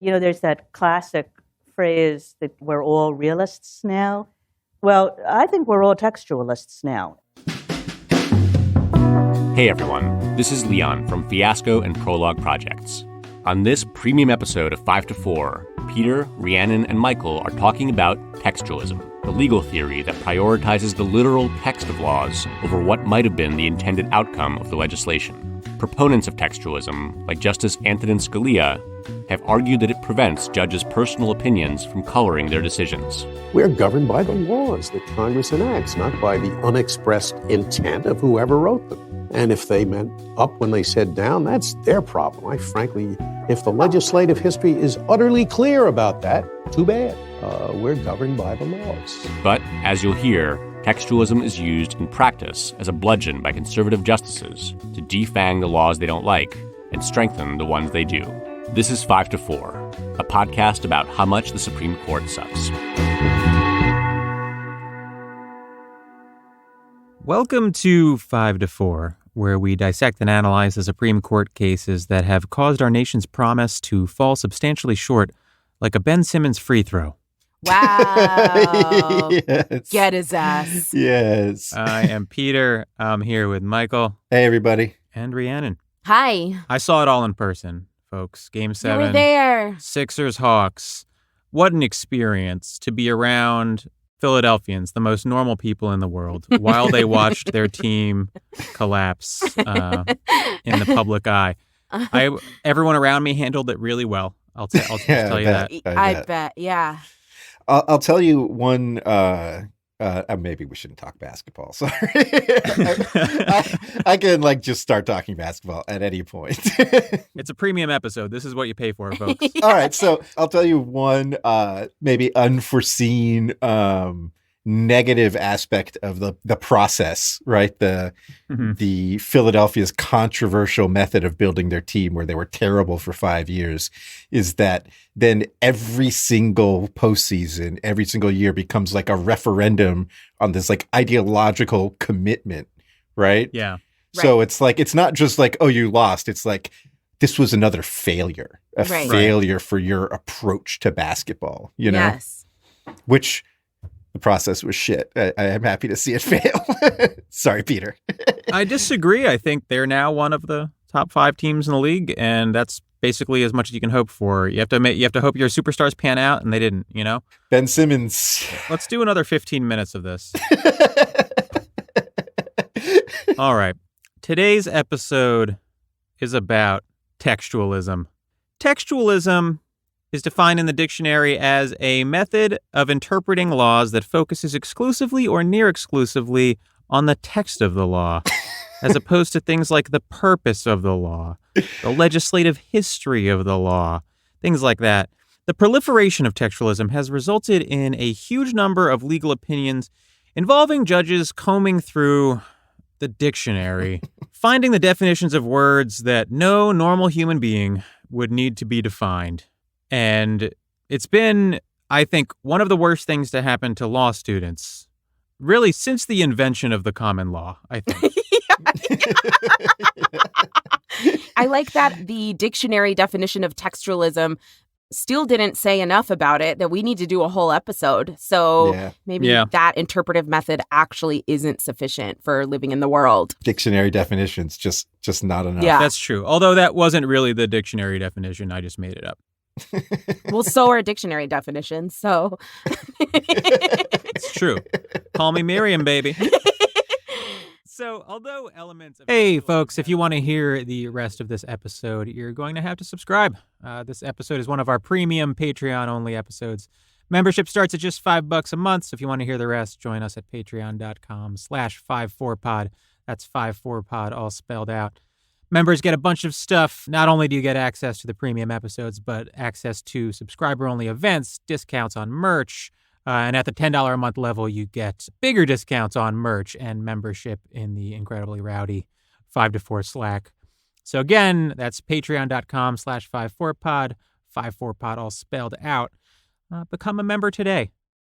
There's that classic phrase that we're all realists now. Well, I think we're all textualists now. Hey everyone, this is Leon from Fiasco and Prologue Projects. On this premium episode of 5 to 4, Peter, Rhiannon, and Michael are talking about textualism, the legal theory that prioritizes the literal text of laws over what might have been the intended outcome of the legislation. Proponents of textualism, like Justice Antonin Scalia, have argued that it prevents judges' personal opinions from coloring their decisions. We're governed by the laws that Congress enacts, not by the unexpressed intent of whoever wrote them. And if they meant up when they said down, that's their problem. If the legislative history is utterly clear about that, too bad. We're governed by the laws. But, as you'll hear, textualism is used in practice as a bludgeon by conservative justices to defang the laws they don't like and strengthen the ones they do. This is 5 to 4, a podcast about how much the Supreme Court sucks. Welcome to 5 to 4, where we dissect and analyze the Supreme Court cases that have caused our nation's promise to fall substantially short, like a Ben Simmons free throw. Wow. Yes. Get his ass. Yes. I am Peter. I'm here with Michael. Hey, everybody. And Rhiannon. Hi. I saw it all in person, folks. Game 7. You were there. Sixers, Hawks. What an experience to be around Philadelphians, the most normal people in the world, while they watched their team collapse in the public eye. Everyone around me handled it really well. I'll just tell you that. I bet. Yeah. I'll tell you one. Maybe we shouldn't talk basketball. Sorry, I can just start talking basketball at any point. It's a premium episode. This is what you pay for, folks. All right, so I'll tell you one maybe unforeseen negative aspect of the process, right? The Philadelphia's controversial method of building their team, where they were terrible for 5 years, is that then every single postseason, every single year becomes like a referendum on this ideological commitment, right? Yeah. So it's it's not just oh, you lost. It's this was another failure, failure for your approach to basketball, you know? Yes. Which the process was shit. I am happy to see it fail. Sorry, Peter. I disagree. I think they're now one of the top 5 teams in the league, and that's basically as much as you can hope for. You have to hope your superstars pan out, and they didn't, you know? Ben Simmons. Let's do another 15 minutes of this. All right. Today's episode is about textualism. Textualism is defined in the dictionary as a method of interpreting laws that focuses exclusively or near exclusively on the text of the law, as opposed to things like the purpose of the law, the legislative history of the law, things like that. The proliferation of textualism has resulted in a huge number of legal opinions involving judges combing through the dictionary, finding the definitions of words that no normal human being would need to be defined. And it's been, I think, one of the worst things to happen to law students, really, since the invention of the common law, I think. I like that the dictionary definition of textualism still didn't say enough about it, that we need to do a whole episode. So maybe that interpretive method actually isn't sufficient for living in the world. Dictionary definitions, just not enough. Yeah. That's true. Although that wasn't really the dictionary definition. I just made it up. Well, so are dictionary definitions, so. It's true. Call me Miriam, baby. So, although elements of... Hey, folks, if you want to hear the rest of this episode, you're going to have to subscribe. This episode is one of our premium Patreon-only episodes. Membership starts at just $5 a month, so if you want to hear the rest, join us at patreon.com/54pod. That's 54pod, all spelled out. Members get a bunch of stuff. Not only do you get access to the premium episodes, but access to subscriber-only events, discounts on merch, and at the $10 a month level, you get bigger discounts on merch and membership in the incredibly rowdy 5 to 4 Slack. So again, that's patreon.com/54pod, 54pod, all spelled out. Become a member today.